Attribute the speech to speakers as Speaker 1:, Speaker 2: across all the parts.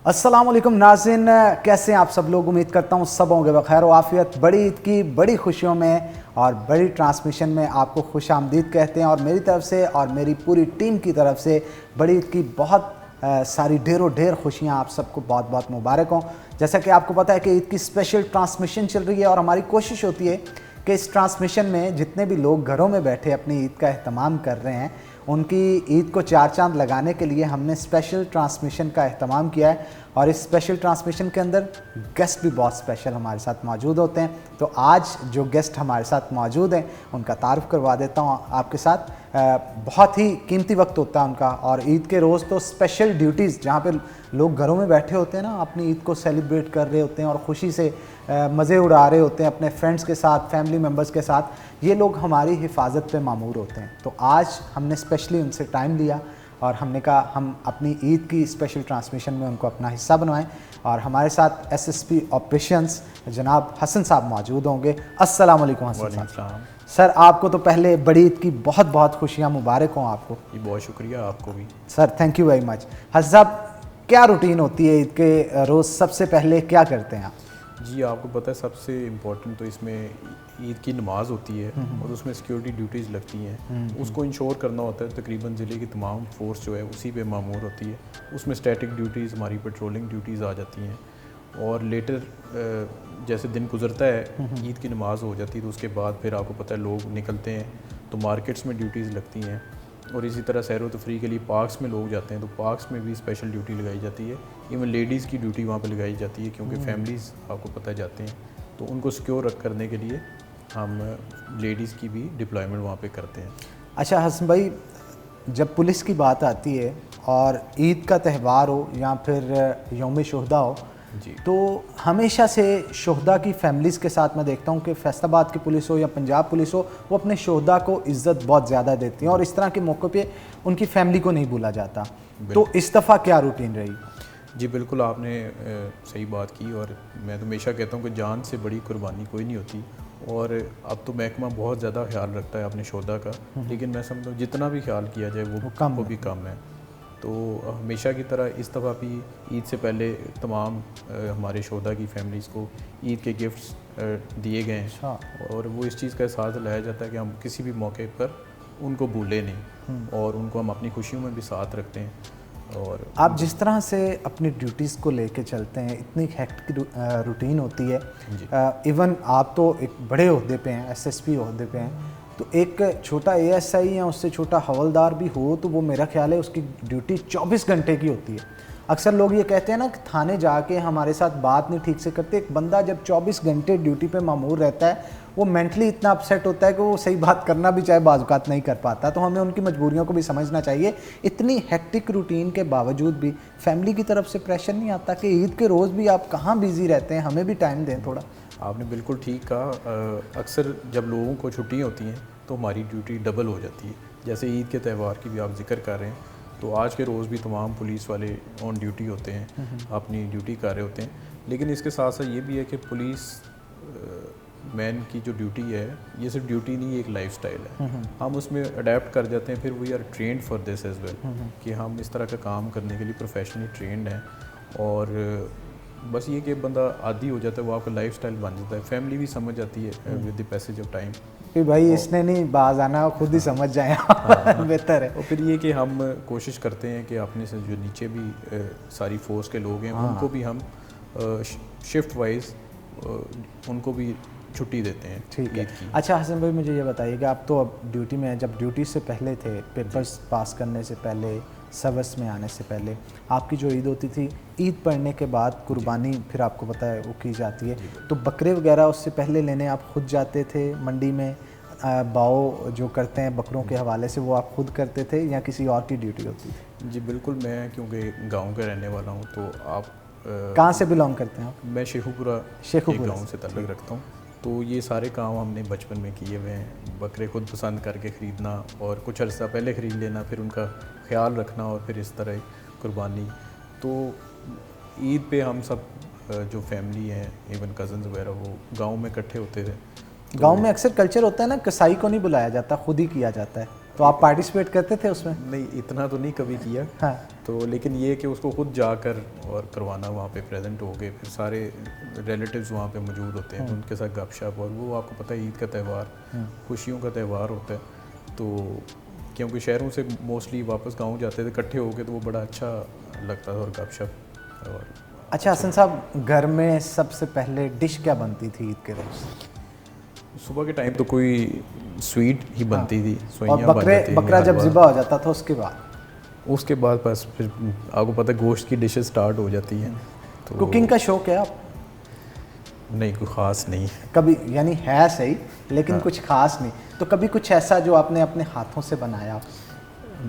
Speaker 1: अस्सलाम वालेकुम नाज़रीन, कैसे हैं आप सब लोग। उम्मीद करता हूँ सब होंगे बखैर व आफियत। बड़ी ईद की बड़ी खुशियों में और बड़ी ट्रांसमिशन में आपको खुश आमदीद कहते हैं और मेरी तरफ से और मेरी पूरी टीम की तरफ से बड़ी ईद की बहुत सारी ढेरों ढेर खुशियाँ आप सबको बहुत बहुत मुबारक हों। जैसा कि आपको पता है कि ईद की स्पेशल ट्रांसमिशन चल रही है और हमारी कोशिश होती है कि इस ट्रांसमिशन में जितने भी लोग घरों में बैठे अपनी ईद का एहतमाम कर रहे हैं उनकी ईद को चार चांद लगाने के लिए हमने स्पेशल ट्रांसमिशन का एहतमाम किया है। और इस स्पेशल ट्रांसमिशन के अंदर गेस्ट भी बहुत स्पेशल हमारे साथ मौजूद होते हैं। तो आज जो गेस्ट हमारे साथ मौजूद हैं उनका तारुफ करवा देता हूँ आपके साथ। बहुत ही कीमती वक्त होता है उनका और ईद के रोज़ तो स्पेशल ड्यूटीज़ जहाँ पे लोग घरों में बैठे होते हैं ना, अपनी ईद को सेलिब्रेट कर रहे होते हैं और ख़ुशी से मज़े उड़ा रहे होते हैं अपने फ्रेंड्स के साथ, फैमिली मेम्बर्स के साथ। ये लोग हमारी हिफाजत पे मामूर होते हैं। तो आज हमने स्पेशली उनसे टाइम लिया और हमने कहा हम अपनी ईद की स्पेशल ट्रांसमिशन में उनको अपना हिस्सा बनवाएं। और हमारे साथ एसएसपी ऑपरेशंस जनाब हसन साहब मौजूद होंगे। अस्सलाम वालेकुम हसन साहब। सर आपको तो पहले बड़ी ईद की बहुत बहुत खुशियाँ मुबारक हों आपको।
Speaker 2: जी बहुत शुक्रिया आपको भी
Speaker 1: sir, thank you very much. Hasan साहब, क्या रूटीन होती है ईद के रोज़, सबसे पहले क्या करते हैं आप?
Speaker 2: जी आपको पता है सबसे इम्पोर्टेंट तो इसमें ईद की नमाज होती है और उसमें सिक्योरिटी ड्यूटीज़ लगती हैं। उसको इंश्योर करना होता है। तकरीबन ज़िले की तमाम फोर्स जो है उसी पे मामूर होती है। उसमें स्टैटिक ड्यूटीज़, हमारी पेट्रोलिंग ड्यूटीज़ आ जाती हैं। और लेटर जैसे दिन गुजरता है, ईद की नमाज हो जाती है तो उसके बाद फिर आपको पता है लोग निकलते हैं तो मार्केट्स में ड्यूटीज़ लगती हैं। और इसी तरह सैर व तफरी के लिए पार्क्स में लोग जाते हैं तो पार्क्स में भी स्पेशल ड्यूटी लगाई जाती है। इवन लेडीज़ की ड्यूटी वहाँ पे लगाई जाती है क्योंकि फैमिलीज़ आपको पता है जाते हैं तो उनको सिक्योर करने के लिए हम लेडीज़ की भी डिप्लॉयमेंट वहाँ पे करते हैं।
Speaker 1: अच्छा हसन भाई, जब पुलिस की बात आती है और ईद का त्यौहार हो या फिर यौम शुहदा हो
Speaker 2: जी,
Speaker 1: तो हमेशा से शुहदा की फैमिलीज़ के साथ मैं देखता हूँ कि फैसलाबाद की पुलिस हो या पंजाब पुलिस हो, वो अपने शुहदा को इज़्ज़त बहुत ज़्यादा देती हैं और इस तरह के मौक़ों पे उनकी फैमिली को नहीं भूला जाता। तो इस दफ़ा क्या रूटीन रही?
Speaker 2: जी बिल्कुल, आपने सही बात की। और मैं तो हमेशा कहता हूँ कि जान से बड़ी कुर्बानी कोई नहीं होती। और अब तो महकमा बहुत ज़्यादा ख्याल रखता है अपने शोधा का, लेकिन मैं समझता हूँ जितना भी ख्याल किया जाए वो भी कम है। तो हमेशा की तरह इस दफ़ा भी ईद से पहले तमाम हमारे शोधा की फैमिलीज़ को ईद के गिफ्ट्स दिए गए हैं। और वो इस चीज़ का एहसास दिलाया जाता है कि हम किसी भी मौके पर उनको भूलें नहीं और उनको हम अपनी खुशियों में भी साथ रखते हैं। और
Speaker 1: आप जिस तरह से अपनी ड्यूटीज़ को लेके चलते हैं, इतनी हेक्टिक रूटीन होती है। इवन आप तो एक बड़े ओहदे पे हैं, एसएसपी ओहदे पे हैं, तो एक छोटा एएसआई या उससे छोटा हवलदार भी हो तो वो मेरा ख्याल है उसकी ड्यूटी 24 घंटे की होती है। अक्सर लोग ये कहते हैं ना कि थाने जाके हमारे साथ बात नहीं ठीक से करते। एक बंदा जब 24 घंटे ड्यूटी पे मामूर रहता है वो मेंटली इतना अपसेट होता है कि वो सही बात करना भी चाहे बाज़-औक़ात नहीं कर पाता। तो हमें उनकी मजबूरियों को भी समझना चाहिए। इतनी हेक्टिक रूटीन के बावजूद भी फैमिली की तरफ से प्रेशर नहीं आता कि ईद के रोज़ भी आप कहाँ बिज़ी रहते हैं, हमें भी टाइम दें थोड़ा?
Speaker 2: आपने बिल्कुल ठीक कहा। अक्सर जब लोगों को छुट्टियाँ होती हैं तो हमारी ड्यूटी डबल हो जाती है। जैसे ईद के त्यौहार की भी आप जिक्र कर रहे हैं तो आज के रोज़ भी तमाम पुलिस वाले ऑन ड्यूटी होते हैं, अपनी ड्यूटी कर रहे होते हैं। लेकिन इसके साथ साथ ये भी है कि पुलिस मैन की जो ड्यूटी है ये सिर्फ ड्यूटी नहीं, एक लाइफस्टाइल है। हम उसमें अडेप्ट कर जाते हैं। फिर we are trained for this as well कि हम इस तरह का काम करने के लिए प्रोफेशनली ट्रेंड हैं। और बस ये कि बंदा आदी हो जाता है, वो आपका लाइफस्टाइल बन जाता है। फैमिली भी समझ जाती है with the passage of time
Speaker 1: कि भाई इसने नहीं बाज आना, खुद ही समझ जाए। बेहतर है।
Speaker 2: और फिर ये कि हम कोशिश करते हैं कि अपने से जो नीचे भी सारी फोर्स के लोग हैं उनको भी हम शिफ्ट वाइज उनको भी छुट्टी देते हैं।
Speaker 1: ठीक है। अच्छा हसन भाई, मुझे ये बताइए कि आप तो अब ड्यूटी में हैं, जब ड्यूटी से पहले थे, पेपर्स पास करने से पहले, सर्विस में आने से पहले, आपकी जो ईद होती थी, ईद पढ़ने के बाद कुर्बानी फिर आपको पता है वो की जाती है, तो बकरे वगैरह उससे पहले लेने आप खुद जाते थे मंडी में? बाओ जो करते हैं बकरों के हवाले से वो आप खुद करते थे या किसी और की ड्यूटी होती थी?
Speaker 2: जी बिल्कुल, मैं क्योंकि गांव का रहने वाला हूं तो आप
Speaker 1: कहाँ से बिलोंग करते हैं आप?
Speaker 2: मैं शेखुपुरा गांव से ताल्लुक़ रखता हूं। तो ये सारे काम हमने बचपन में किए हुए हैं। बकरे खुद पसंद करके ख़रीदना और कुछ अर्सा पहले ख़रीद लेना, फिर उनका ख्याल रखना और फिर इस तरह कुर्बानी। तो ईद पे हम सब जो फैमिली हैं, इवन कज़न्स वगैरह, वो गांव में इकट्ठे होते थे।
Speaker 1: तो गांव में अक्सर कल्चर होता है ना, कसाई को नहीं बुलाया जाता, खुद ही किया जाता है। तो आप पार्टिसिपेट करते थे उसमें?
Speaker 2: नहीं, इतना तो नहीं कभी किया।
Speaker 1: हाँ।
Speaker 2: तो लेकिन ये कि उसको खुद जाकर और करवाना, वहाँ पे प्रेजेंट हो गए, फिर सारे रिलेटिव्स वहाँ पे मौजूद होते हैं, उनके साथ गपशप, और वो आपको पता है ईद का त्यौहार खुशियों का त्यौहार होता है। तो क्योंकि शहरों से मोस्टली वापस गाँव जाते थे इकट्ठे होके, तो वो बड़ा अच्छा लगता था और गपशप। और
Speaker 1: अच्छा हसन साहब, घर में सबसे पहले डिश क्या बनती थी ईद के रोज़?
Speaker 2: सुबह के टाइम तो कोई स्वीट ही बनती थी,
Speaker 1: और
Speaker 2: सोइयाँ बन जाती थी,
Speaker 1: बकरा जब
Speaker 2: हलवा।
Speaker 1: ज़िबा हो जाता था उसके बाद
Speaker 2: उसके बाद बस फिर आपको पता है गोश्त की डिशेस स्टार्ट हो जाती हैं। तो
Speaker 1: कुकिंग का शौक है आप?
Speaker 2: नहीं, कोई ख़ास नहीं।
Speaker 1: कभी, यानी है सही लेकिन कुछ खास नहीं, तो कभी कुछ ऐसा जो आपने अपने हाथों से बनाया?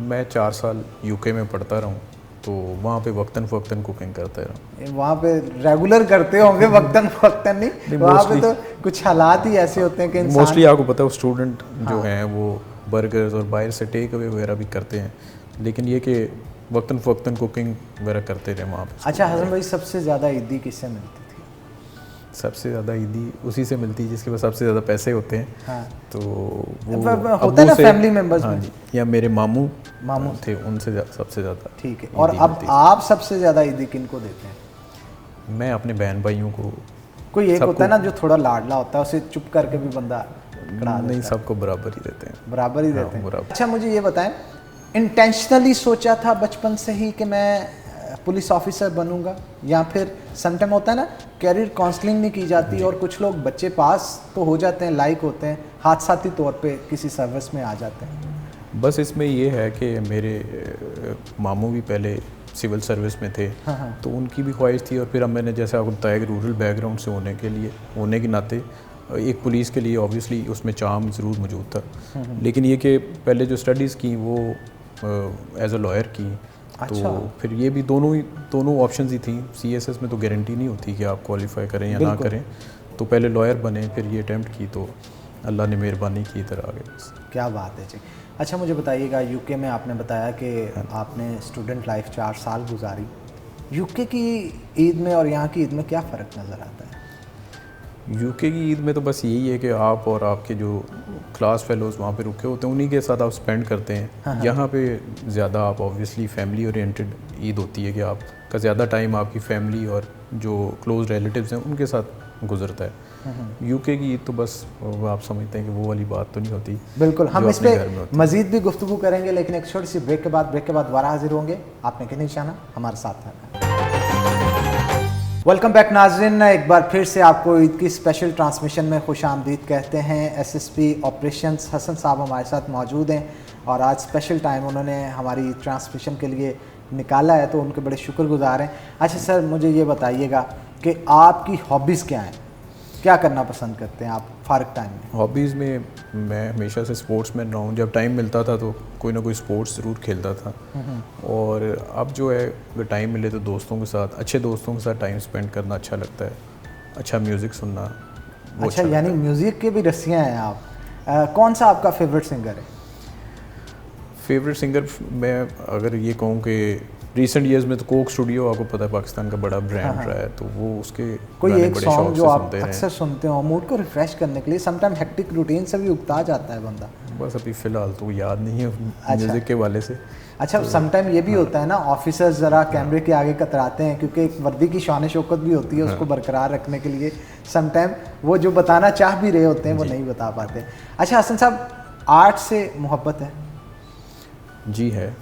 Speaker 2: मैं 4 साल यूके में पढ़ता रहा हूँ, तो वहाँ पे वक्तन फ़वक्तन कुकिंग करता रहा।
Speaker 1: वहाँ पे रेगुलर करते होंगे वक्तन फक्तन नहीं, वहाँ पे तो कुछ हालात ही ऐसे होते हैं कि इंसान
Speaker 2: मोस्टली आपको पता है स्टूडेंट जो हैं वो बर्गर्स और बाहर से टेक अवे वगैरह भी करते हैं, लेकिन ये कि वक्तन फ़वक्तन कुकिंग वगैरह करते रहे वहाँ पे।
Speaker 1: अच्छा हसन भाई, सबसे ज़्यादा ईदी किससे मिलती थी?
Speaker 2: सबसे ज़्यादा ईदी उसी से मिलती है जिसके पास सबसे ज़्यादा पैसे होते हैं।
Speaker 1: हाँ।
Speaker 2: तो वो
Speaker 1: होता है ना फैमिली मेंबर्स
Speaker 2: हाँ
Speaker 1: में।
Speaker 2: जी, या मेरे मामू
Speaker 1: मामू
Speaker 2: थे, उनसे सबसे ज़्यादा।
Speaker 1: ठीक है। और अब आप सबसे ज़्यादा ईदी किन को देते हैं?
Speaker 2: मैं अपने बहन भाइयों को।
Speaker 1: कोई एक होता है ना जो थोड़ा लाडला होता है, उसे चुप करके भी बंदा कड़ा
Speaker 2: नहीं, सबको बराबर ही देते हैं।
Speaker 1: बराबर ही
Speaker 2: हाँ,
Speaker 1: देते हैं।
Speaker 2: बराबर।
Speaker 1: अच्छा मुझे ये बताएं, इंटेंशनली सोचा था बचपन से ही कि मैं पुलिस ऑफिसर बनूंगा, या फिर समटाइम होता है ना कैरियर काउंसलिंग नहीं की जाती और कुछ लोग बच्चे पास तो हो जाते हैं, लाइक होते हैं, हादसाती तौर पे किसी सर्विस में आ जाते हैं?
Speaker 2: बस इसमें ये है कि मेरे मामू भी पहले सिविल सर्विस में थे।
Speaker 1: हाँ।
Speaker 2: तो उनकी भी ख्वाहिश थी, और फिर अब मैंने जैसे आपको बताया कि रूरल बैकग्राउंड से होने के नाते एक पुलिस के लिए ऑब्वियसली उसमें चार्म ज़रूर मौजूद था। लेकिन ये कि पहले जो स्टडीज़ की वो एज अ लॉयर की।
Speaker 1: अच्छा।
Speaker 2: तो फिर ये भी दोनों ऑप्शंस ही थी। सीएसएस में तो गारंटी नहीं होती कि आप क्वालिफाई करें या ना करें, तो पहले लॉयर बने, फिर ये अटैम्प्ट की, तो अल्लाह ने मेहरबानी की, तरह आ गए।
Speaker 1: क्या बात है जी। अच्छा मुझे बताइएगा, यूके में आपने बताया कि आपने स्टूडेंट लाइफ 4 साल गुजारी, यूके की ईद में और यहाँ की ईद में क्या फ़र्क नज़र आता है?
Speaker 2: यूके की ईद में तो बस यही है कि आप और आपके जो क्लास फेलोज़ वहाँ पे रुके होते हैं उन्हीं के साथ आप स्पेंड करते हैं। यहाँ पे ज़्यादा आप ऑब्वियसली फैमिली ओरिएंटेड ईद होती है कि आपका ज़्यादा टाइम आपकी फैमिली और जो क्लोज रिलेटिव्स हैं उनके साथ गुजरता है। यूके की ईद तो बस आप समझते हैं कि वो वाली बात तो नहीं होती।
Speaker 1: बिल्कुल, हम इस पर मज़ीद भी गुफ्तगू करेंगे, लेकिन एक छोटी सी ब्रेक के बाद दोबारा हाजिर होंगे। आपने कहीं नहीं जाना, हमारे साथ रहना। वेलकम बैक नाज़रीन, एक बार फिर से आपको ईद की स्पेशल ट्रांसमिशन में खुश आमदीद कहते हैं। एसएसपी ऑपरेशंस हसन साहब हमारे साथ मौजूद हैं और आज स्पेशल टाइम उन्होंने हमारी ट्रांसमिशन के लिए निकाला है, तो उनके बड़े शुक्रगुजार हैं। अच्छा सर, मुझे ये बताइएगा कि आपकी हॉबीज़ क्या हैं, क्या करना पसंद करते हैं आप फारग टाइम में?
Speaker 2: हॉबीज़ में मैं हमेशा से स्पोर्ट्समैन रहा हूँ। जब टाइम मिलता था तो कोई ना कोई स्पोर्ट्स ज़रूर खेलता था, और अब जो है अगर टाइम मिले तो दोस्तों के साथ, अच्छे दोस्तों के साथ टाइम स्पेंड करना अच्छा लगता है, अच्छा म्यूज़िक सुनना।
Speaker 1: अच्छा, यानी म्यूज़िक के भी रसियाँ हैं आप। कौन सा आपका फेवरेट सिंगर है?
Speaker 2: फेवरेट सिंगर मैं अगर ये कहूँ कि रिसेंट ईयर्स में तो कोक स्टूडियो, आपको पता है पाकिस्तान का बड़ा ब्रांड रहा है, तो वो उसके
Speaker 1: कोई एक सॉन्ग जो आप अक्सर सुनते हो मूड को रिफ्रेश करने के लिए? समटाइम हेक्टिक रूटीन से भी उगता जाता है बंदा।
Speaker 2: बस अभी फ़िलहाल तो याद नहीं है म्यूज़िक के वाले से।
Speaker 1: अच्छा, समटाइम ये भी होता है ना, ऑफिसर्स ज़रा कैमरे के आगे कतराते हैं क्योंकि एक वर्दी की शान शौकत भी होती है, उसको बरकरार रखने के लिए समटाइम वो जो बताना चाह भी रहे होते हैं वो नहीं बता पाते। अच्छा हसन साहब, आर्ट से मोहब्बत है?
Speaker 2: जी है।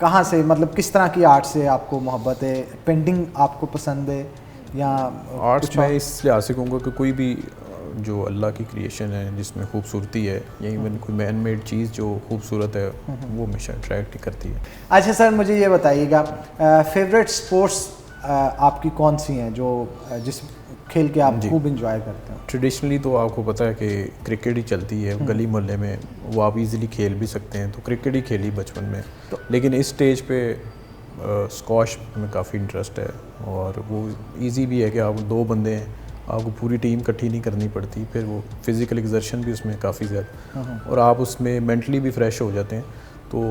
Speaker 1: कहाँ से, मतलब किस तरह की आर्ट से आपको मोहब्बत है? पेंटिंग आपको पसंद है या
Speaker 2: आर्ट्स? मैं इस लिहाज से कहूँगा कि कोई भी जो अल्लाह की क्रिएशन है जिसमें खूबसूरती है, या इवन कोई मैन मेड चीज़ जो खूबसूरत है, वो हमेशा अट्रैक्ट करती है।
Speaker 1: अच्छा सर, मुझे ये बताइएगा, फेवरेट स्पोर्ट्स आपकी कौन सी हैं जो जिस खेल के आप खूब इंजॉय करते हैं?
Speaker 2: ट्रेडिशनली तो आपको पता है कि क्रिकेट ही चलती है गली मोहल्ले में, वो आप इजीली खेल भी सकते हैं, तो क्रिकेट ही खेली बचपन में। लेकिन इस स्टेज पे स्क्वॉश में काफ़ी इंटरेस्ट है, और वो इजी भी है कि आप 2 बंदे हैं, आपको पूरी टीम इकट्ठी नहीं करनी पड़ती, फिर वो फिज़िकल एक्सर्शन भी उसमें काफ़ी ज़्यादा, और आप उसमें मेंटली भी फ्रेश हो जाते हैं। तो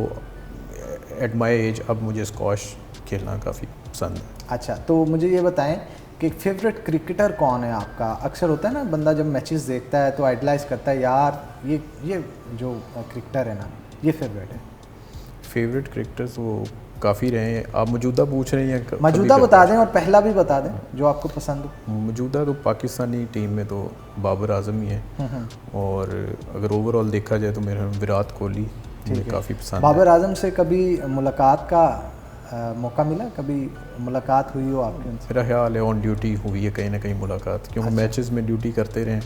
Speaker 2: एट माई एज अब मुझे स्क्वॉश खेलना काफ़ी पसंद है।
Speaker 1: अच्छा, तो मुझे ये बताएं कि फेवरेट क्रिकेटर कौन है आपका? अक्सर होता है ना, बंदा जब मैचेस देखता है तो आइडलाइज करता है, यार ये जो क्रिकेटर है ना, ये फेवरेट है।
Speaker 2: फेवरेट क्रिकेटर्स वो काफ़ी रहे हैं। आप मौजूदा पूछ रहे हैं?
Speaker 1: मौजूदा बता दें और पहला भी बता दें जो आपको पसंद हो।
Speaker 2: मौजूदा तो पाकिस्तानी टीम में तो बाबर आजम ही है, और अगर ओवरऑल देखा जाए तो मेरा विराट कोहली मुझे काफ़ी पसंद
Speaker 1: बाबर आजम से कभी मुलाकात का मौका मिला, कभी मुलाकात हुई हो आपके उनसे?
Speaker 2: मेरा ख्याल है ऑन ड्यूटी हुई है कहीं ना कहीं मुलाकात, क्योंकि मैचेस में ड्यूटी करते रहे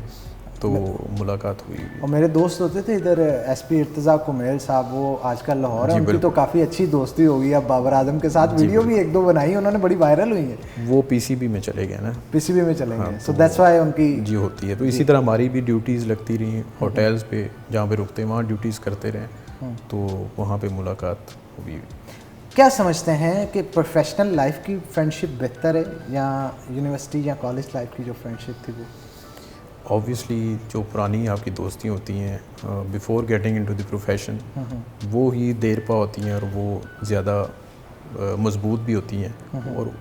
Speaker 2: तो मुलाकात हुई।
Speaker 1: और मेरे दोस्त होते थे इधर एसपी इर्तज़ा कुमेल साहब, वो आजकल लाहौर है, उनकी तो काफ़ी अच्छी दोस्ती हो गई अब बाबर आजम के साथ। वीडियो भी 1-2 बनाई उन्होंने, बड़ी वायरल हुई है।
Speaker 2: वो पीसीबी में चले गए ना,
Speaker 1: पीसीबी में चले गए, सो दैट्स व्हाई उनकी
Speaker 2: जी होती है। तो इसी तरह हमारी भी ड्यूटीज़ लगती रही होटल्स पे, जहाँ पे रुकते वहाँ ड्यूटीज़ करते रहे, तो वहाँ पे मुलाकात हुई।
Speaker 1: क्या समझते हैं कि प्रोफेशनल लाइफ की फ्रेंडशिप बेहतर है या यूनिवर्सिटी या कॉलेज लाइफ की जो फ्रेंडशिप थी वो?
Speaker 2: ऑब्वियसली जो पुरानी आपकी दोस्ती होती हैं before getting into the profession, वो ही देर पा होती हैं और वो ज़्यादा मजबूत भी होती हैं, और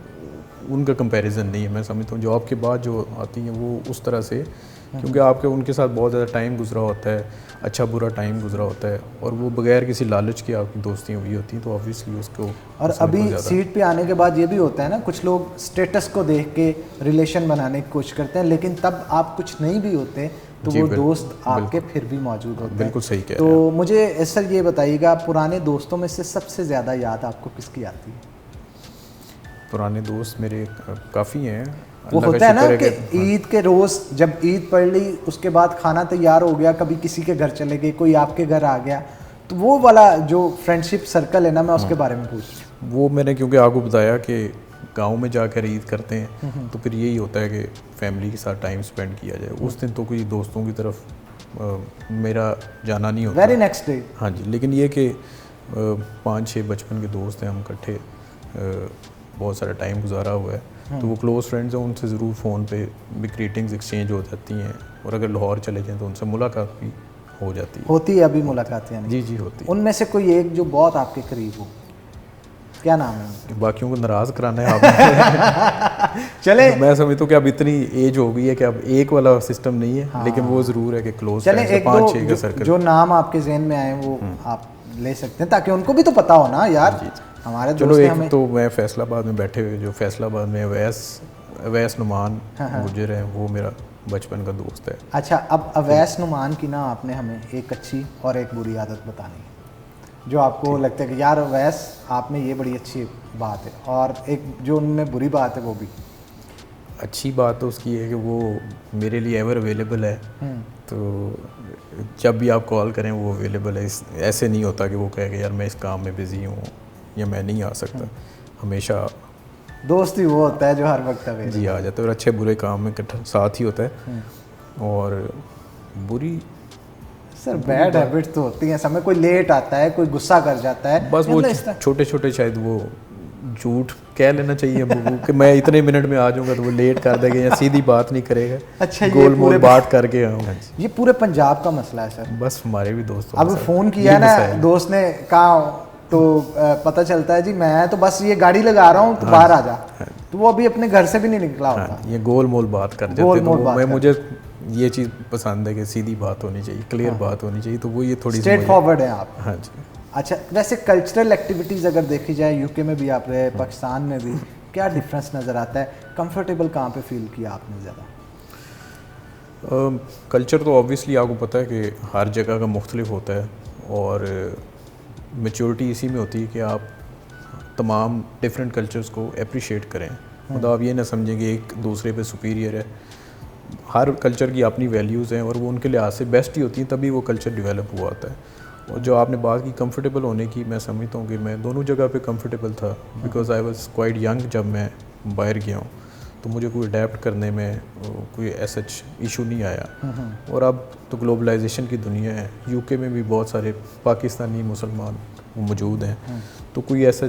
Speaker 2: उनका कंपैरिजन नहीं है। मैं समझता हूँ जॉब के बाद जो आती हैं वो उस तरह से, क्योंकि आपके उनके साथ बहुत ज़्यादा टाइम गुजरा होता है, अच्छा बुरा टाइम गुजरा होता है, और वो बगैर किसी लालच की आपकी दोस्तियाँ हुई होती हैं, तो ऑब्वियसली उसको। और
Speaker 1: अभी सीट पे आने के बाद ये भी होता है ना, कुछ लोग स्टेटस को देख के रिलेशन बनाने की कोशिश करते हैं, लेकिन तब आप कुछ नहीं भी होते तो वो दोस्त आपके फिर भी मौजूद होते हैं।
Speaker 2: बिल्कुल सही कह
Speaker 1: रहे हैं। तो मुझे सर ये बताइएगा, पुराने दोस्तों में से सबसे ज़्यादा याद आपको किसकी आती है?
Speaker 2: पुराने दोस्त मेरे काफ़ी हैं।
Speaker 1: वो होता है ना कि ईद के रोज़ जब ईद पढ़ ली उसके बाद खाना तैयार हो गया, कभी किसी के घर चले गए, कोई आपके घर आ गया, तो वो वाला जो फ्रेंडशिप सर्कल है ना, मैं उसके बारे में पूछ रहा हूँ।
Speaker 2: वो मैंने क्योंकि आपको बताया कि गांव में जाकर ईद करते हैं, तो फिर यही होता है कि फैमिली के साथ टाइम स्पेंड किया जाए। उस दिन तो कोई दोस्तों की तरफ मेरा जाना नहीं होता।
Speaker 1: Very next day.
Speaker 2: हाँ जी, लेकिन ये कि 5-6 बचपन के दोस्त हैं, हम इकट्ठे बहुत सारा टाइम गुजारा हुआ है, तो वो क्लोज़ फ्रेंड्स हैं, उनसे ज़रूर फ़ोन पे भी ग्रीटिंग्स एक्सचेंज हो जाती हैं, और अगर लाहौर चले जाएँ तो उनसे मुलाकात भी हो जाती है।
Speaker 1: होती है अभी मुलाकात यानी?
Speaker 2: जी जी होती है।
Speaker 1: उनमें से कोई एक जो बहुत आपके करीब हो, क्या नाम है?
Speaker 2: बाकियों को नाराज़ कराना है आपने।
Speaker 1: चले
Speaker 2: मैं समझता हूँ कि अब इतनी एज हो गई है कि अब एक वाला सिस्टम नहीं है। हाँ। लेकिन वो ज़रूर है कि क्लोज
Speaker 1: चले एक 5-6 का सर्कल जो नाम आपके जहन में आए वो आप ले सकते हैं, ताकि उनको भी तो पता हो ना यार। जी। हमारे
Speaker 2: चलो एक तो मैं फैसलाबाद में बैठे हुए, जो फैसलाबाद में अवैस नुमान गुजर है, वो मेरा बचपन का दोस्त है।
Speaker 1: अच्छा, अब अवैस नुमान की ना आपने हमें एक अच्छी और एक बुरी आदत बतानी है जो आपको लगता है कि यार अवैस आपने ये बड़ी अच्छी बात है, और एक जो उनमें बुरी बात है वो भी।
Speaker 2: अच्छी बात तो उसकी है कि वो मेरे लिए एवर अवेलेबल है, तो जब भी आप कॉल करें वो अवेलेबल है। ऐसे नहीं होता कि वो कहे कि यार मैं इस काम में बिज़ी हूँ या मैं नहीं आ सकता। हमेशा
Speaker 1: दोस्त ही वो होता है जो हर वक्त अवेलेबल
Speaker 2: जी आ जाता है, और अच्छे बुरे काम में साथ ही होता है। और बुरी
Speaker 1: सर बैड हैबिट तो होती है, समय कोई लेट आता है, कोई गुस्सा कर जाता है,
Speaker 2: बस वो छोटे छोटे शायद वो झूठ कह लेना चाहिए कि मैं इतने मिनट में आ जाऊंगा, तो वो लेट कर देगा या सीधी बात नहीं करेगा।
Speaker 1: अच्छा,
Speaker 2: गोल मोल बात करके
Speaker 1: ये पूरे पंजाब का मसला है सर।
Speaker 2: बस हमारे भी दोस्तों
Speaker 1: अब फ़ोन किया ना दोस्त ने, कहा तो पता चलता है जी मैं तो बस ये गाड़ी लगा रहा हूँ, तो बाहर आ जा, तो वो अभी अपने घर से भी नहीं निकला होता।
Speaker 2: ये गोल मोल बात कर जाते हैं, तो मुझे ये चीज़ पसंद है कि सीधी बात होनी चाहिए, क्लियर बात होनी चाहिए, तो वो ये थोड़ी
Speaker 1: स्ट्रेट फॉरवर्ड है आप।
Speaker 2: हाँ जी।
Speaker 1: अच्छा, वैसे कल्चरल एक्टिविटीज़ अगर देखी जाए, यूके में भी आप रहे, पाकिस्तान में भी, क्या डिफरेंस नज़र आता है? कंफर्टेबल कहाँ पे फील किया आपने ज़्यादा?
Speaker 2: कल्चर तो ऑब्वियसली आपको पता है कि हर जगह का मुख्तलिफ होता है, और मैच्योरिटी इसी में होती है कि आप तमाम डिफरेंट कल्चर्स को अप्रिशिएट करें। मतलब आप ये ना समझें कि एक दूसरे पे सुपीरियर है। हर कल्चर की अपनी वैल्यूज़ हैं, और वो उनके लिहाज से बेस्ट ही होती हैं, तभी वो कल्चर डेवलप हुआ होता है। और जो आपने बात की कंफर्टेबल होने की, मैं समझता हूँ कि मैं दोनों जगह पे कंफर्टेबल था, because I was quite young जब मैं बाहर गया हूँ, तो मुझे कोई अडेप्ट करने में कोई ऐसा इशू नहीं आया। और अब तो ग्लोबलाइजेशन की दुनिया है, यूके में भी बहुत सारे पाकिस्तानी मुसलमान मौजूद हैं, तो कोई ऐसा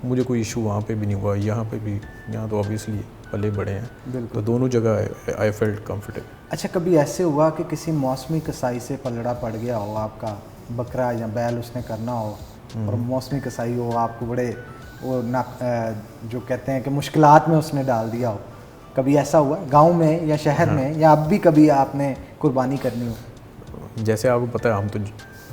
Speaker 2: मुझे कोई इशू वहाँ पे भी नहीं हुआ। यहाँ पे भी, यहाँ तो ऑब्वियसली पले बड़े हैं, तो दोनों जगह आई फेल्ट कंफर्टेबल।
Speaker 1: अच्छा, कभी ऐसे हुआ कि किसी मौसमी कसाई से पलड़ा पड़ गया हो, आपका बकरा या बैल उसने करना हो, और मौसमी कसाई हो, आपको बड़े वो ना जो कहते हैं कि मुश्किलात में उसने डाल दिया हो? कभी ऐसा हुआ गांव में या शहर में, या अब भी कभी आपने कुर्बानी करनी हो?
Speaker 2: जैसे आपको पता है, हम तो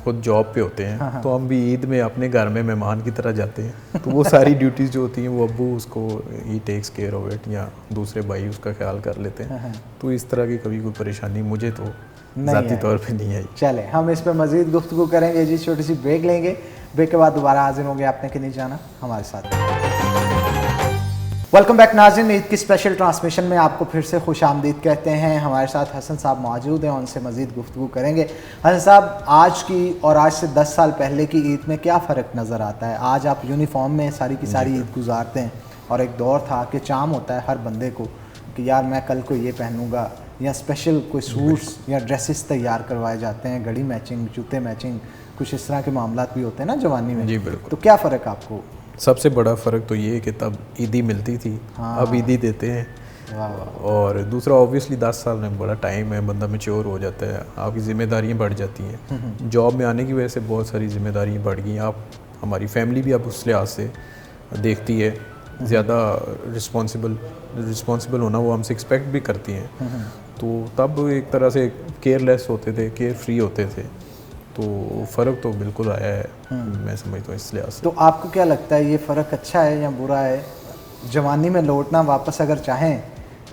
Speaker 2: खुद जॉब पे होते हैं, तो हम भी ईद में अपने घर में मेहमान की तरह जाते हैं, तो वो सारी ड्यूटीज़ जो होती हैं वो अब्बू उसको ही टेक्स केयर ऑफ इट, या दूसरे भाई उसका ख्याल कर लेते हैं। तो इस तरह की कभी कोई परेशानी मुझे तो ज़ाती तौर पे नहीं आई।
Speaker 1: चले हम इस पर मज़ीद गुफ्तगू करेंगे जी, छोटी सी ब्रेक लेंगे, ब्रेक के बाद दोबारा हाजिर होंगे। आपने कि नहीं जाना हमारे साथ। वेलकम बैक नाज़रीन, ईद की स्पेशल ट्रांसमिशन में आपको फिर से खुश आमदीद कहते हैं। हमारे साथ हसन साहब मौजूद हैं, उनसे मज़ीद गुफ्तगू करेंगे। हसन साहब, आज की और आज से 10 साल पहले की ईद में क्या फ़र्क नज़र आता है? आज आप यूनिफॉर्म में सारी की सारी ईद गुजारते हैं, और एक दौर था कि चाम होता है हर बंदे को कि यार मैं कल को ये पहनूंगा, या स्पेशल कोई सूट्स या ड्रेसेस तैयार करवाए जाते हैं, घड़ी मैचिंग, जूते मैचिंग, कुछ इस तरह के मामला भी होते हैं ना जवानी में।
Speaker 2: जी बिल्कुल।
Speaker 1: तो क्या फ़र्क आपको?
Speaker 2: सबसे बड़ा फ़र्क तो ये है कि तब ईदी मिलती थी, अब ईदी देते हैं। और दूसरा ऑब्वियसली 10 साल में बड़ा टाइम है, बंदा मैच्योर हो जाता है, आपकी ज़िम्मेदारियाँ बढ़ जाती हैं। जॉब में आने की वजह से बहुत सारी ज़िम्मेदारियाँ बढ़ गई। आप हमारी फैमिली भी अब उस लिहाज से देखती है, ज़्यादा रिस्पॉन्सिबल होना वो हमसे एक्सपेक्ट भी करती हैं। तो तब एक तरह से केयरलेस होते थे, केयर फ्री होते थे, तो फ़र्क तो बिल्कुल आया है, मैं समझता हूँ इस लिहाज से।
Speaker 1: तो आपको क्या लगता है ये फ़र्क अच्छा है या बुरा है? जवानी में लौटना वापस अगर चाहें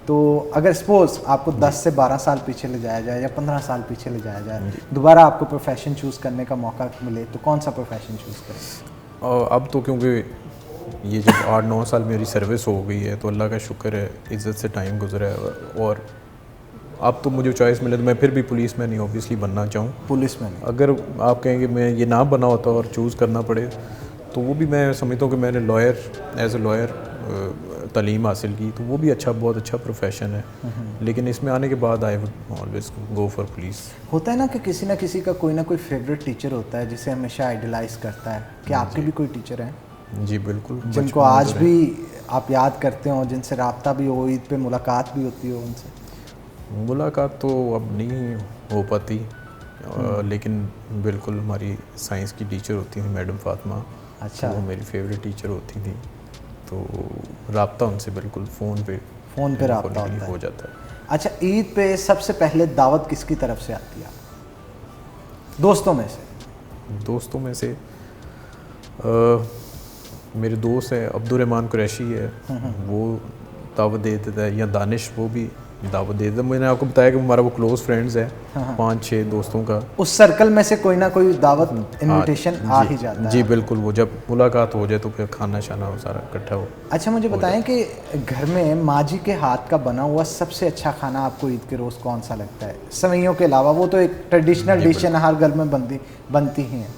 Speaker 1: तो, अगर सपोज़ आपको 10 से 12 साल पीछे ले जाया जाए या 15 साल पीछे ले जाया जाए, दोबारा आपको प्रोफेशन चूज़ करने का मौका मिले, तो कौन सा प्रोफेशन चूज़ करें?
Speaker 2: अब तो क्योंकि ये जब 8-9 साल मेरी सर्विस हो गई है, तो अल्लाह का शुक्र है, इज़्ज़त से टाइम गुजरा है, और अब तो मुझे चॉइस मिले तो मैं फिर भी पुलिस में नहीं ऑब्वियसली बनना चाहूँ।
Speaker 1: पुलिस में
Speaker 2: अगर आप कहेंगे मैं ये ना बना होता और चूज़ करना पड़े, तो वो भी मैं समझता हूँ कि मैंने एज ए लॉयर तालीम हासिल की, तो वो भी बहुत अच्छा प्रोफेशन है। लेकिन इसमें आने के बाद I would always go for police.
Speaker 1: होता है ना कि किसी ना किसी का कोई ना कोई फेवरेट टीचर होता है जिसे हमेशा आइडलाइज करता है। क्या आपके भी कोई टीचर हैं?
Speaker 2: जी बिल्कुल,
Speaker 1: जिनको आज भी आप याद करते हो, जिनसे रब्ता भी हो, ईद पे मुलाकात भी होती हो उनसे?
Speaker 2: मुलाकात तो अब नहीं हो पाती, लेकिन बिल्कुल हमारी साइंस की टीचर होती थी मैडम फातिमा।
Speaker 1: अच्छा।
Speaker 2: तो वो मेरी फेवरेट टीचर होती थी, तो रब्ता उनसे बिल्कुल फ़ोन पे
Speaker 1: रब्ता
Speaker 2: हो जाता है।
Speaker 1: अच्छा, ईद पे सबसे पहले दावत किसकी तरफ से आती है? दोस्तों में से?
Speaker 2: दोस्तों में से मेरे दोस्त हैं, अब्दुर्रहमान कुरैशी है, वो दावत दे देता है, या दानिश, वो भी दावत दे देता है। मैंने आपको बताया कि हमारा वो क्लोज़ फ्रेंड्स है, 5-6 दोस्तों का।
Speaker 1: उस सर्कल में से कोई ना कोई दावत इनविटेशन आ ही जाता है।
Speaker 2: जी बिल्कुल, वो जब मुलाकात हो जाए तो फिर खाना शाना वो सारा इकट्ठा हो।
Speaker 1: अच्छा, मुझे बताएं कि घर में माँ जी के हाथ का बना हुआ सबसे अच्छा खाना आपको ईद के रोज़ कौन सा लगता है? सवैयों के अलावा वो तो एक ट्रेडिशनल डिश है ना, हर घर में बनती ही है।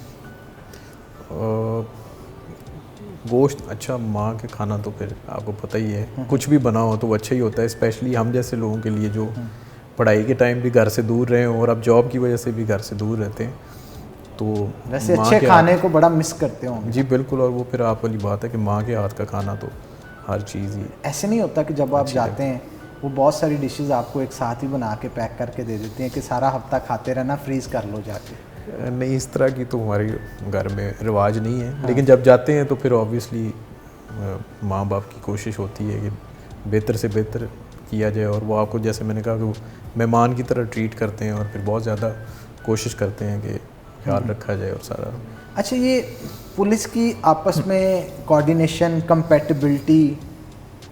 Speaker 2: गोश्त अच्छा, माँ के खाना तो फिर आपको पता ही है, कुछ भी बना हो तो वो अच्छा ही होता है, स्पेशली हम जैसे लोगों के लिए जो पढ़ाई के टाइम भी घर से दूर रहे हैं और अब जॉब की वजह से भी घर से दूर रहते हैं, तो
Speaker 1: वैसे अच्छे खाने को बड़ा मिस करते हो।
Speaker 2: जी बिल्कुल, और वो फिर आप वाली बात है कि माँ के हाथ का खाना तो हर चीज़ ही।
Speaker 1: ऐसे नहीं होता कि जब आप जाते हैं वो बहुत सारी डिशेस आपको एक साथ ही बना के पैक करके दे देती हैं कि सारा हफ्ता खाते रहना, फ्रीज़ कर लो जाके?
Speaker 2: नहीं, इस तरह की तो हमारे घर में रिवाज नहीं है। लेकिन जब जाते हैं तो फिर ऑब्वियसली माँ बाप की कोशिश होती है कि बेहतर से बेहतर किया जाए, और वो आपको, जैसे मैंने कहा, कि वो मेहमान की तरह ट्रीट करते हैं और फिर बहुत ज़्यादा कोशिश करते हैं कि ख्याल रखा जाए और सारा।
Speaker 1: अच्छा, ये पुलिस की आपस में कोऑर्डिनेशन, कंपैटिबिलिटी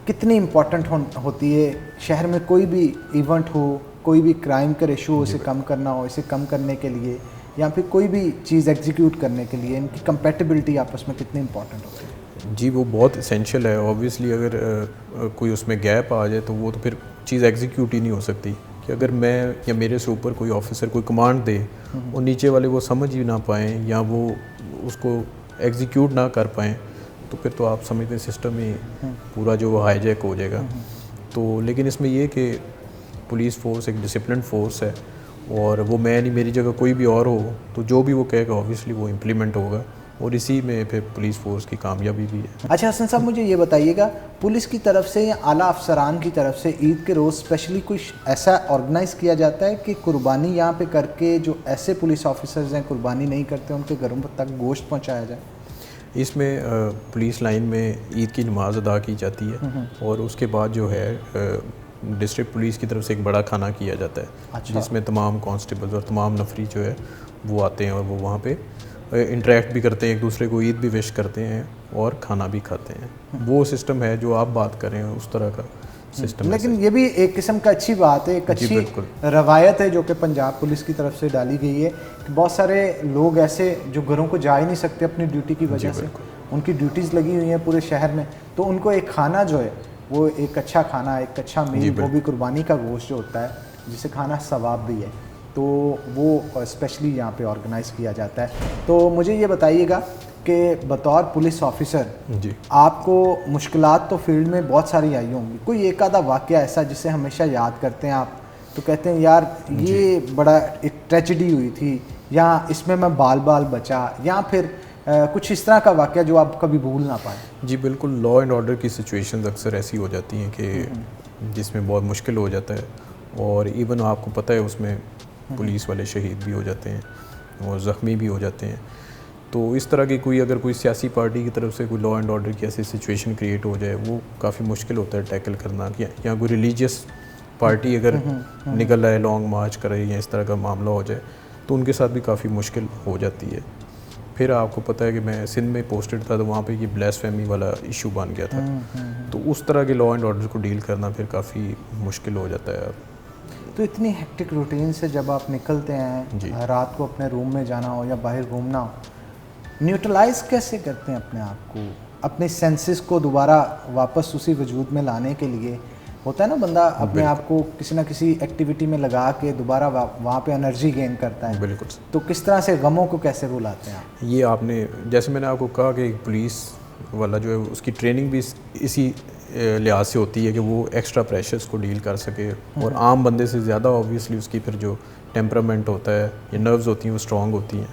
Speaker 1: कितनी इम्पोर्टेंट होती है? शहर में कोई भी इवेंट हो, कोई भी क्राइम का रेशो हो, इसे कम करना हो, इसे कम करने के लिए, या फिर कोई भी चीज़ एग्जीक्यूट करने के लिए, इनकी कंपैटिबिलिटी आपस में कितनी इंपॉर्टेंट होती है?
Speaker 2: जी, वो बहुत इसेंशियल है। ऑब्वियसली अगर कोई उसमें गैप आ जाए तो वो तो फिर चीज़ एग्जीक्यूट ही नहीं हो सकती। कि अगर मैं या मेरे से ऊपर कोई ऑफिसर कोई कमांड दे और नीचे वाले वो समझ ही ना पाएँ या वो उसको एग्जीक्यूट ना कर पाएँ, तो फिर तो आप समझते हैं सिस्टम ही पूरा जो वो हाईजैक हो जाएगा। तो लेकिन इसमें ये कि पुलिस फोर्स एक डिसिप्लिन फोर्स है, और वो मैं नहीं, मेरी जगह कोई भी और हो तो जो भी वो कहेगा ऑब्वियसली वो इम्प्लीमेंट होगा, और इसी में फिर पुलिस फोर्स की कामयाबी भी है।
Speaker 1: अच्छा हसन साहब, मुझे ये बताइएगा, पुलिस की तरफ से या आला अफसरान की तरफ से ईद के रोज़ स्पेशली कुछ ऐसा ऑर्गेनाइज़ किया जाता है कि कुर्बानी यहाँ पे करके जो ऐसे पुलिस ऑफिसर्स हैं कुर्बानी नहीं करते, उनके घरों तक गोश्त पहुँचाया जाए?
Speaker 2: इसमें पुलिस लाइन में ईद की नमाज अदा की जाती है, और उसके बाद जो है डिस्ट्रिक्ट पुलिस की तरफ से एक बड़ा खाना किया जाता है। अच्छा। जिसमें तमाम कांस्टेबल्स और तमाम नफरी जो है वो आते हैं और वो वहाँ पे इंटरेक्ट भी करते हैं, एक दूसरे को ईद भी विश करते हैं और खाना भी खाते हैं। वो सिस्टम है जो आप बात कर रहे हैं, उस तरह का सिस्टम।
Speaker 1: लेकिन ये भी एक किस्म का अच्छी बात है, एक अच्छी रवायत है जो कि पंजाब पुलिस की तरफ से डाली गई है कि बहुत सारे लोग ऐसे जो घरों को जा ही नहीं सकते अपनी ड्यूटी की वजह से, उनकी ड्यूटीज़ लगी हुई हैं पूरे शहर में, तो उनको एक खाना जो है वो एक अच्छा खाना, एक अच्छा मील, वो भी कुर्बानी का गोश्त जो होता है जिसे खाना सवाब भी है, तो वो स्पेशली यहाँ पे ऑर्गेनाइज़ किया जाता है। तो मुझे ये बताइएगा कि बतौर पुलिस ऑफिसर
Speaker 2: जी
Speaker 1: आपको मुश्किलात तो फील्ड में बहुत सारी आई होंगी, कोई एक आधा वाक़या ऐसा जिसे हमेशा याद करते हैं आप, तो कहते हैं यार ये बड़ा एक ट्रेजेडी हुई थी, या इसमें मैं बाल बाल बचा, या फिर कुछ इस तरह का वाक़या जो आप कभी भूल ना पाए?
Speaker 2: जी बिल्कुल, लॉ एंड ऑर्डर की सिचुएशंस अक्सर ऐसी हो जाती हैं कि जिसमें बहुत मुश्किल हो जाता है, और इवन आपको पता है उसमें पुलिस वाले शहीद भी हो जाते हैं और ज़ख्मी भी हो जाते हैं। तो इस तरह की कोई अगर कोई सियासी पार्टी की तरफ से कोई लॉ एंड ऑर्डर की ऐसी सिचुएशन क्रिएट हो जाए, वो काफ़ी मुश्किल होता है टैकल करना। या कोई रिलीजियस पार्टी अगर निकल रहा है, लॉन्ग मार्च कर रही है, या इस तरह का मामला हो जाए, तो उनके साथ भी काफ़ी मुश्किल हो जाती है। फिर आपको पता है कि मैं सिंध में पोस्टेड था, तो वहाँ पे ये ब्लास्फेमी वाला इशू बन गया था। तो उस तरह के लॉ एंड ऑर्डर को डील करना फिर काफ़ी मुश्किल हो जाता है।
Speaker 1: तो इतनी हेक्टिक रूटीन से जब आप निकलते हैं, रात को अपने रूम में जाना हो या बाहर घूमना हो, न्यूट्रलाइज कैसे करते हैं अपने आप को, अपने सेंसेस को दोबारा वापस उसी वजूद में लाने के लिए? होता है ना बंदा अपने आप को किसी ना किसी एक्टिविटी में लगा के दोबारा वहाँ पे एनर्जी गेन करता है।
Speaker 2: बिल्कुल।
Speaker 1: तो किस तरह से गमों को कैसे भुलाते हैं आप?
Speaker 2: ये आपने, जैसे मैंने आपको कहा कि पुलिस वाला जो है उसकी ट्रेनिंग भी इसी लिहाज से होती है कि वो एक्स्ट्रा प्रेशर्स को डील कर सके, और आम बंदे से ज़्यादा ऑब्वियसली उसकी फिर जो टेम्परामेंट होता है या नर्व्स होती हैं वो स्ट्रॉन्ग होती हैं।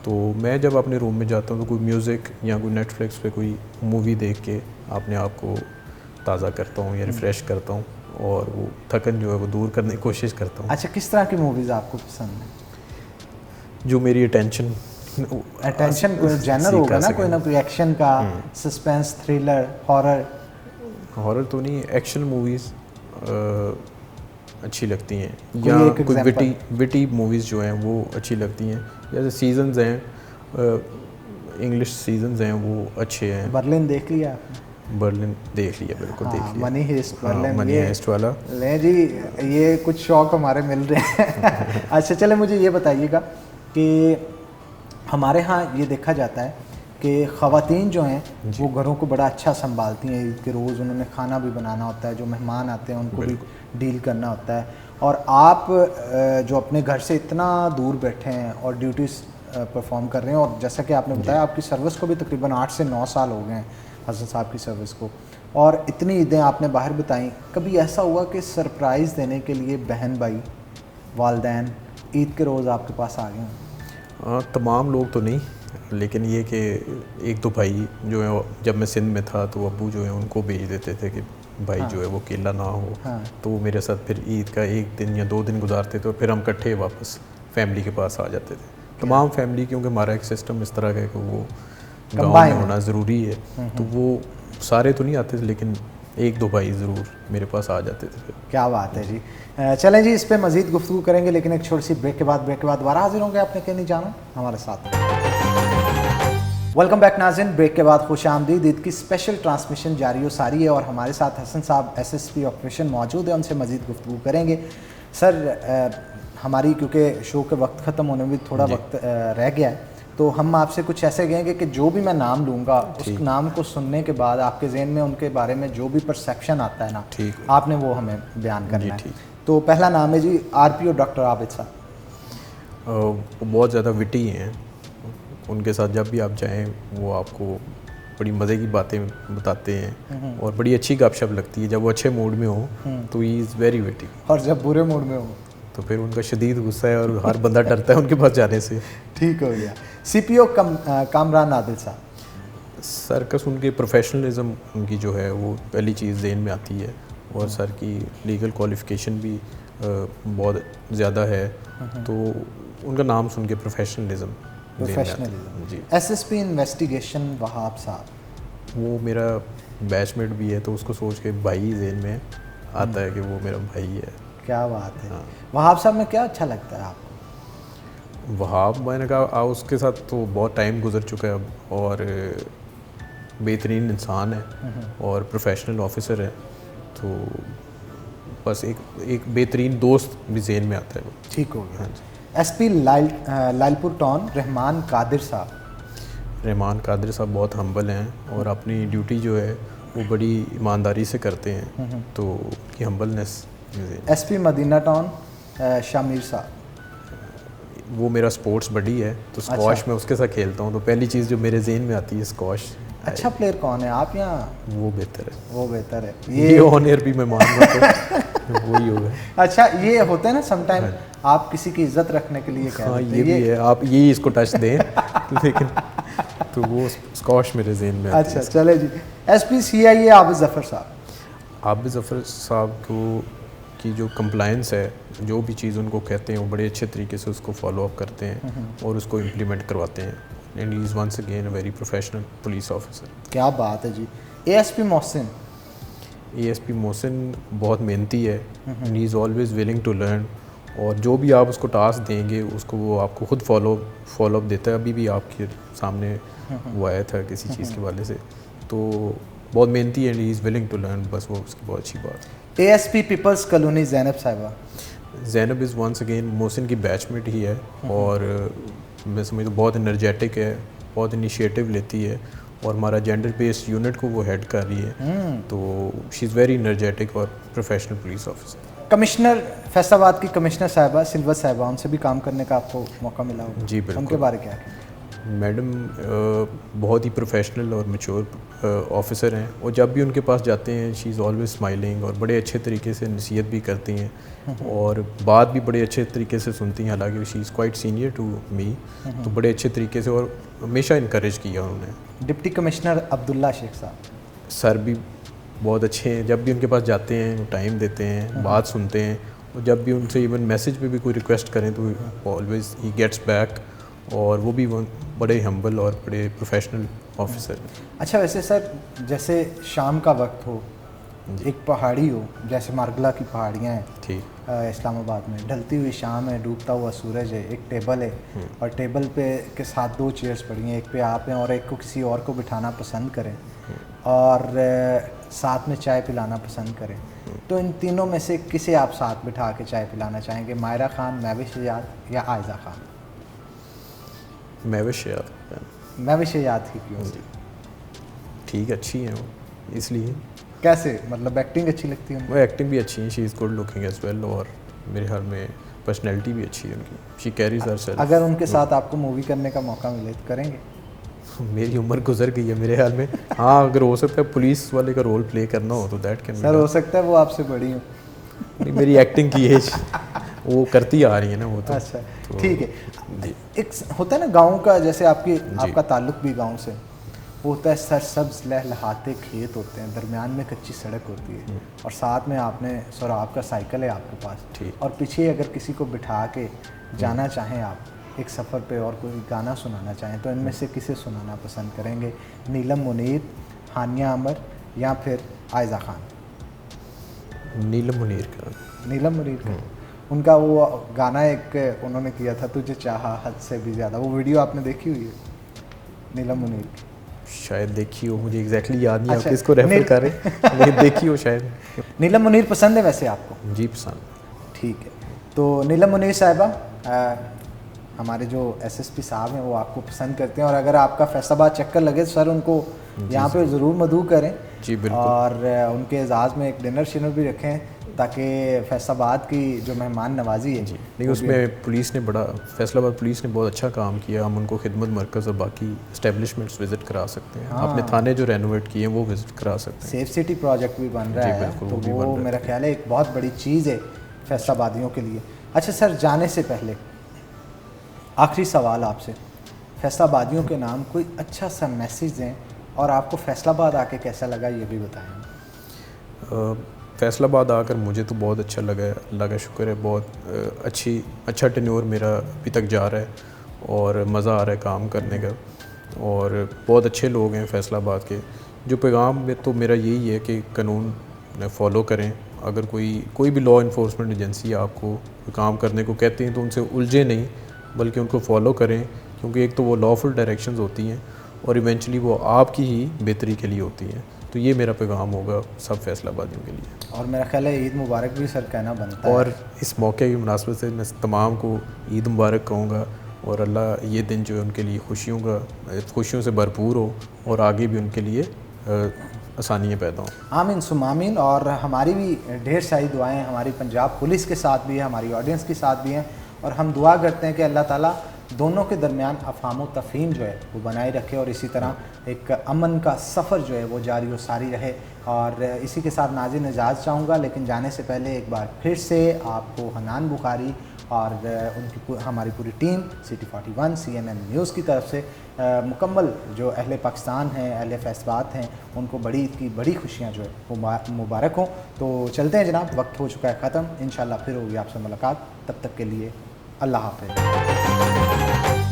Speaker 2: तो मैं जब अपने रूम में जाता हूँ तो कोई म्यूज़िक या कोई नेटफ्लिक्स पे कोई मूवी देख के अपने आप को ताज़ा करता हूँ या रिफ़्रेश करता हूँ, और वो थकन जो है वो दूर करने की कोशिश करता हूँ।
Speaker 1: अच्छा, किस तरह की मूवीज़ आपको पसंद है?
Speaker 2: जो मेरी अटेंशन
Speaker 1: कोई जैनर होगा ना कोई एक्शन का, सस्पेंस, थ्रिलर, हॉरर
Speaker 2: तो नहीं, एक्शन मूवीज़ अच्छी लगती हैं, या कोई विटी मूवीज़ जो हैं वो अच्छी लगती हैं। जैसे सीजन्स हैं, इंग्लिश सीजन्स हैं वो अच्छे हैं।
Speaker 1: बर्लिन देख लिया आपने?
Speaker 2: बर्लिन देख लिया, बिल्कुल देख लिया।
Speaker 1: Money Heist, Berlin,
Speaker 2: Money Heist वाला।
Speaker 1: ले जी, ये कुछ शौक हमारे मिल रहे हैं। अच्छा चले, मुझे ये बताइएगा कि हमारे यहाँ ये देखा जाता है कि ख़वातीन जो हैं वो घरों को बड़ा अच्छा संभालती हैं। ईद के रोज़ उन्होंने खाना भी बनाना होता है, जो मेहमान आते हैं उनको भी डील करना होता है, और आप जो अपने घर से इतना दूर बैठे हैं और ड्यूटीज़ परफॉर्म कर रहे हैं, और जैसा कि आपने बताया आपकी सर्विस को भी तकरीबन 8 से 9 साल हो गए हैं हसन साहब की सर्विस को, और इतनी ईदें आपने बाहर बताई, कभी ऐसा हुआ कि सरप्राइज़ देने के लिए बहन भाई, वालदैन ईद के रोज़ आपके पास आ गए?
Speaker 2: तमाम लोग तो नहीं, लेकिन ये कि एक दो भाई जो है, जब मैं सिंध में था तो अब्बू जो है उनको भेज देते थे कि भाई जो है वो अकेला ना हो, तो वो मेरे साथ फिर ईद का 1 दिन या 2 दिन गुजारते थे, और फिर हम इकट्ठे वापस फैमिली के पास आ जाते थे। तमाम फैमिली, क्योंकि हमारा एक सिस्टम इस तरह का है कि वो गाँव में होना ज़रूरी है, तो वो सारे तो नहीं आते थे, लेकिन 1-2 भाई ज़रूर मेरे पास आ जाते थे।
Speaker 1: क्या बात है जी। चलें जी, इस पे मज़ीद गुफ्तगू करेंगे, लेकिन एक छोटी सी ब्रेक के बाद दोबारा हाजिर होंगे। आपने कहीं नहीं जाना, हमारे साथ। वेलकम बैक नाज़रीन, ब्रेक के बाद खुश आमदीद। ईद की स्पेशल ट्रांसमिशन जारी हो सारी है, और हमारे साथ हसन साहब SSP ऑपरेशन मौजूद है, उनसे मज़ीद गुफ्तगू करेंगे। सर, हमारी क्योंकि शो के वक्त ख़त्म होने में थोड़ा वक्त रह गया है, तो हम आपसे कुछ ऐसे कहेंगे कि जो भी मैं नाम लूँगा उस नाम को सुनने के बाद आपके जहन में उनके बारे में जो भी परसेप्शन आता है ना, आपने वो हमें बयान करना है। तो पहला नाम है जी RPO डॉक्टर आबिद साहब।
Speaker 2: बहुत ज़्यादा विटी हैं, उनके साथ जब भी आप जाएं वो आपको बड़ी मज़े की बातें बताते हैं, और बड़ी अच्छी गपशप लगती है। जब वो अच्छे मूड में हो तो ही इज़ वेरी विटी,
Speaker 1: और जब बुरे मूड में हो
Speaker 2: तो फिर उनका शदीद गुस्सा है, और हर बंदा डरता है उनके पास जाने से।
Speaker 1: ठीक हो गया। CPO कामरान आदिल साहब।
Speaker 2: सर्कस, उनके प्रोफेशनलिज्म उनकी जो है वो पहली चीज़ ज़हन में आती है, और सर की लीगल क्वालिफ़िकेशन भी बहुत ज़्यादा है, तो उनका नाम सुन के प्रोफेशनलिज्म
Speaker 1: जी। SSP इन्वेस्टिगेशन वहाब साहब,
Speaker 2: वो मेरा बैचमेट भी है, तो उसको सोच के भाई ज़हन में आता है कि वो मेरा भाई है।
Speaker 1: क्या बात है। वहाब साहब में क्या अच्छा लगता है आपको?
Speaker 2: वहाब मैंने कहा उसके साथ तो बहुत टाइम गुजर चुका है अब, और बेहतरीन इंसान है और प्रोफेशनल ऑफिसर है, तो बस एक बेहतरीन दोस्त भी ज़हन में आता है वो।
Speaker 1: ठीक हो गया।
Speaker 2: हाँ जी।
Speaker 1: एसपी लालपुर टाउन रहमान कादिर साहब।
Speaker 2: रहमान कादिर साहब बहुत हम्बल हैं और अपनी ड्यूटी जो है वो बड़ी ईमानदारी से करते हैं, तो उनकी humbleness.
Speaker 1: SP Madina Town Shamir साहब।
Speaker 2: वो मेरा स्पोर्ट्स बडी है, तो स्क्वाश में उसके साथ खेलता हूँ, तो पहली चीज़ जो मेरे जहन में आती है स्क्वाश।
Speaker 1: अच्छा प्लेयर कौन है आप यहाँ?
Speaker 2: वो बेहतर है,
Speaker 1: वो बेहतर है।
Speaker 2: ये ऑन एयर भी मैं मानूंगा तो वही होगा।
Speaker 1: अच्छा ये होता है ना समटाइम आप किसी की इज्जत रखने के लिए कह
Speaker 2: हाँ
Speaker 1: देते
Speaker 2: ये
Speaker 1: हैं,
Speaker 2: भी है, आप यही इसको टच दें लेकिन तो वो स्क्वाश मेरे जहन में आती
Speaker 1: अच्छा चले जी। एसपी सीआईए आबिद जफ़र साहब।
Speaker 2: आबिद जफ़र साहब को की जो कंप्लायंस है, जो भी चीज़ उनको कहते हैं वो बड़े अच्छे तरीके से उसको फॉलो अप करते हैं और उसको इम्प्लीमेंट करवाते हैं, and he is once again a very professional police officer.
Speaker 1: क्या बात है जी। एएसपी मोहसिन।
Speaker 2: एएसपी मोहसिन बहुत मेहनती है, and he is always willing to learn, और जो भी आप उसको टास्क देंगे उसको वो आपको खुद फॉलो अप देता है। अभी भी आपके सामने वो आया था किसी चीज़ के वाले से, तो बहुत मेहनती है, and he is willing to learn, बस वो उसकी बहुत अच्छी बात है।
Speaker 1: एएसपी पीपल्स कॉलोनी ज़ैनब साहिबा।
Speaker 2: Zainab is once again Mohsin की बैचमेट ही है, और मैं समझता हूँ बहुत एनर्जेटिक है, बहुत इनिशिएटिव लेती है, और हमारा जेंडर बेस्ड यूनिट को वो हेड कर रही है, तो शी इज़ वेरी एनर्जेटिक और professional police officer.
Speaker 1: Commissioner Faisalabad की कमिश्नर साहिबा सिल्वर साहिबा, उनसे भी काम करने का आपको मौका मिला होगा।
Speaker 2: जी बिल्कुल।
Speaker 1: उनके बारे क्या है?
Speaker 2: मैडम बहुत ही प्रोफेशनल और मैच्योर ऑफिसर हैं, और जब भी उनके पास जाते हैं शी इज़ ऑलवेज स्माइलिंग, और बड़े अच्छे तरीके से नसीहत भी करती हैं और बात भी बड़े अच्छे तरीके से सुनती हैं, हालांकि she is quite senior to me, तो बड़े अच्छे तरीके से और हमेशा इनकरेज किया उन्होंने।
Speaker 1: डिप्टी कमिश्नर अब्दुल्ला शेख साहब।
Speaker 2: सर भी बहुत अच्छे हैं, जब भी उनके पास जाते हैं वो टाइम देते हैं, बात सुनते हैं, और जब भी उनसे इवन मैसेज पे भी कोई रिक्वेस्ट करें तो ऑलवेज ही गेट्स बैक, और वो भी बड़े हम्बल और बड़े प्रोफेशनल ऑफिसर हैं।
Speaker 1: अच्छा वैसे सर जैसे शाम का वक्त हो, एक पहाड़ी हो, जैसे मारगला की पहाड़ियाँ हैं
Speaker 2: ठीक,
Speaker 1: इस्लामाबाद में, ढलती हुई शाम है, डूबता हुआ सूरज है, एक टेबल है और टेबल पे के साथ 2 चेयर्स पड़ी हैं, एक पे आप हैं और एक को किसी और को बिठाना पसंद करें, और साथ में चाय पिलाना पसंद करें, तो इन तीनों में से किसे आप साथ बिठा के चाय पिलाना चाहेंगे? मायरा खान, महविश इजाद या आयज़ा खान?
Speaker 2: महविश याद,
Speaker 1: महविश इजाद ही क्यों?
Speaker 2: ठीक अच्छी हैं वो, इसलिए।
Speaker 1: कैसे मतलब एक्टिंग अच्छी लगती है उनको?
Speaker 2: वो एक्टिंग भी अच्छी है, she is good looking as well, और मेरे ख्याल में पर्सनैलिटी भी अच्छी है उनकी, शी कैरीज हरसेल्फ।
Speaker 1: अगर उनके साथ आपको मूवी करने का मौका मिले तो करेंगे?
Speaker 2: मेरी उम्र गुजर गई है मेरे ख्याल में, हाँ अगर हो सकता है पुलिस वाले का रोल प्ले करना हो तो दैट कैन।
Speaker 1: सर हो सकता है वो आपसे बड़ी हो।
Speaker 2: मेरी एक्टिंग की एज वो करती आ रही है ना वो तो।
Speaker 1: अच्छा
Speaker 2: तो
Speaker 1: ठीक है। एक होता है ना गाँव का, जैसे आपका ताल्लुक भी गाँव से, वो होता है सरसब्ज लहलहाते खेत होते हैं, दरमियान में कच्ची सड़क होती है, और साथ में आपने सौराब का साइकिल है आपके पास, और पीछे अगर किसी को बिठा के जाना चाहें आप एक सफ़र पे और कोई गाना सुनाना चाहें, तो इनमें से किसे सुनाना पसंद करेंगे? नीलम मुनीर, हानिया अमर या फिर आयज़ा खान?
Speaker 2: नीलम मुनीर का।
Speaker 1: नीलम मुनीर का उनका वो गाना एक उन्होंने किया था, तुझे चाहा हद से भी ज़्यादा, वो वीडियो आपने देखी हुई है नीलम मुनीर की?
Speaker 2: शायद देखी हो, मुझे एग्जैक्टली याद नहीं।
Speaker 1: अच्छा,
Speaker 2: आप किसको रेफर कर रहे हैं, लेकिन देखी हो शायद।
Speaker 1: नीलम मुनीर पसंद है वैसे आपको?
Speaker 2: जी पसंद।
Speaker 1: ठीक है, तो नीलम मुनीर साहिबा, हमारे जो एसएसपी साहब हैं वो आपको पसंद करते हैं, और अगर आपका फैसलाबाद चक्कर लगे तो सर उनको यहाँ पे ज़रूर मदऊ करें।
Speaker 2: जी बिल्कुल।
Speaker 1: और उनके एजाज़ में एक डिनर शिनर भी रखें, ताकि फैसलाबाद की जो मेहमान नवाजी है जी,
Speaker 2: नहीं उसमें पुलिस ने फैसलाबाद पुलिस ने बहुत अच्छा काम किया। हम उनको खिदमत मरकज़ और बाकी इस्टेब्लिशमेंट्स विज़िट करा सकते हैं।
Speaker 1: हाँ।
Speaker 2: अपने थाने जो रेनोवेट किए हैं वो विज़िट करा सकते हैं।
Speaker 1: सेफ सिटी प्रोजेक्ट भी बन रहा है, तो वो मेरा ख्याल है एक बहुत बड़ी चीज़ है फैसलाबादियों के लिए। अच्छा सर, जाने से पहले आखिरी सवाल आपसे, फैसलाबादियों के नाम कोई अच्छा सा मैसेज दें, और आपको फैसलाबाद आके कैसा लगा ये भी बताएं।
Speaker 2: फैसलाबाद आकर मुझे तो बहुत अच्छा लगा है, अल्लाह का शुक्र है। बहुत अच्छा टेन्योर मेरा अभी तक जा रहा है, और मज़ा आ रहा है काम करने का, और बहुत अच्छे लोग हैं फैसलाबाद के। जो पैगाम में तो मेरा यही है कि कानून फॉलो करें। अगर कोई भी लॉ इन्फोर्समेंट एजेंसी आपको काम करने को कहते हैं तो उनसे उलझे नहीं, बल्कि उनको फॉलो करें, क्योंकि एक तो वो लॉफुल डायरेक्शंस होती हैं और इवेंचुअली वो आपकी ही बेहतरी के लिए होती हैं। तो ये मेरा पैगाम होगा सब फैसलाबादियों के लिए।
Speaker 1: और मेरा ख्याल है ईद मुबारक भी सर कहना बनता है।
Speaker 2: और इस मौके की मुनासबत से मैं तमाम को ईद मुबारक कहूँगा और अल्लाह ये दिन जो है उनके लिए खुशियों से भरपूर हो और आगे भी उनके लिए आसानियाँ पैदा हों।
Speaker 1: आमीन सुम आमीन। और हमारी भी ढेर सारी दुआएं हमारी पंजाब पुलिस के साथ भी है, हमारी ऑडियंस के साथ भी हैं, और हम दुआ करते हैं कि अल्लाह ताला दोनों के दरमियान अफ़ाम व तफ़हीम जो है वो बनाए रखे और इसी तरह एक अमन का सफ़र जो है वो जारी व सारी रहे। और इसी के साथ नाज़रीन इजाज़त चाहूँगा, लेकिन जाने से पहले एक बार फिर से आपको हनान बुखारी और उनकी हमारी पूरी टीम सिटी 41 CNN न्यूज़ की तरफ से मुकम्मल जो अहले पाकिस्तान हैं, अहले फैसलात हैं, उनको बड़ी खुशियाँ जो है वो मुबारक हों। तो चलते हैं जनाब, वक्त हो चुका है ख़त्म। इंशाल्लाह फिर होगी आपसे मुलाकात, तब तक के लिए अल्लाह हाफ़िज़।